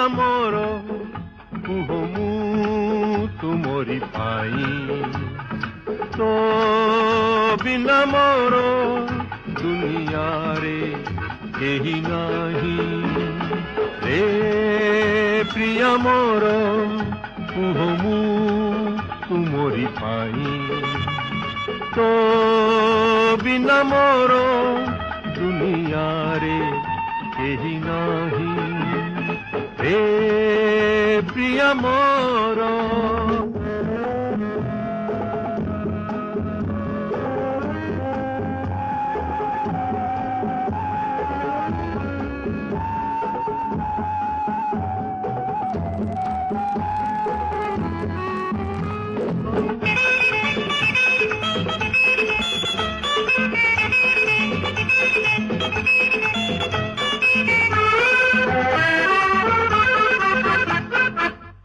प्रिया मोर कुह मु तुमरी पाई तो बिना मोर दुनिया रे केही नाही रे प्रिया मोर कुह मु तुमरी पाई तो बिना मोर दुनिया रे केही नाही रे प्रिया मोर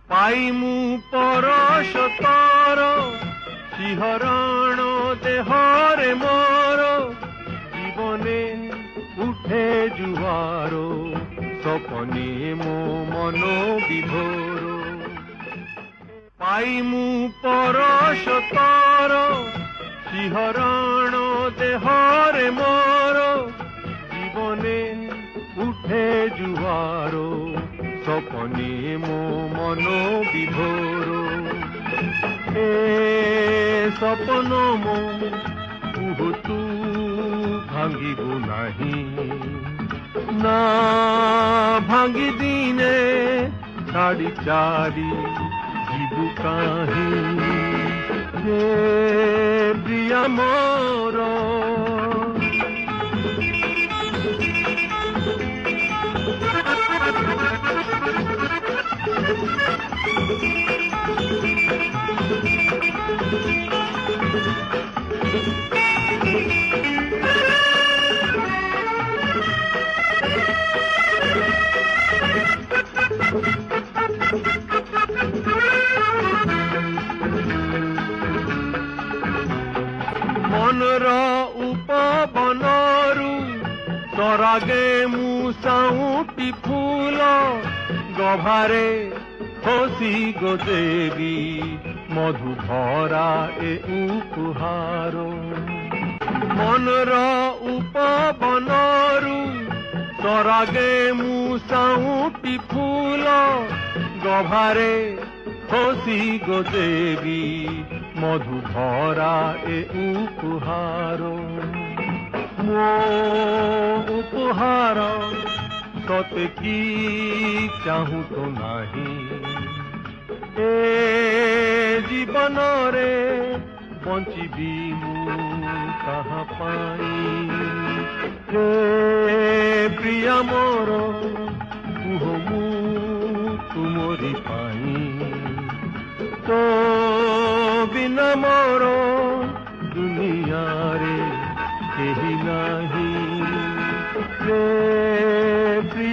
पाई मु परश तार शिहरण देहरे मोर जीवने उठे जुआरो सपने मो मन विभोर पाई मु परश तार शिहरण देहरे मोर जीवने उठे जुआरो सपने मो मन विभोर ए सपन मो कुह तू भांगिबु नाही ना भांगी दिने साड़ी चारी जीवु काहे हे प्रिया मोर मनर उपवनरु सरागे मु साउटी फूल गभारे खोसी गोदेवी मधु भरा ए उपहार मनर उपवनरु सरागे मु साउटी फूल गभारे खोसी गोदेवी मधु भरा ए उपहार मो उपहार सते की चाहूँ तो नाही ए जीवन रे बंचिबी मु कहाँ पाई हे प्रिया मोर कुह मु तुमरी पाई तो बिना मोर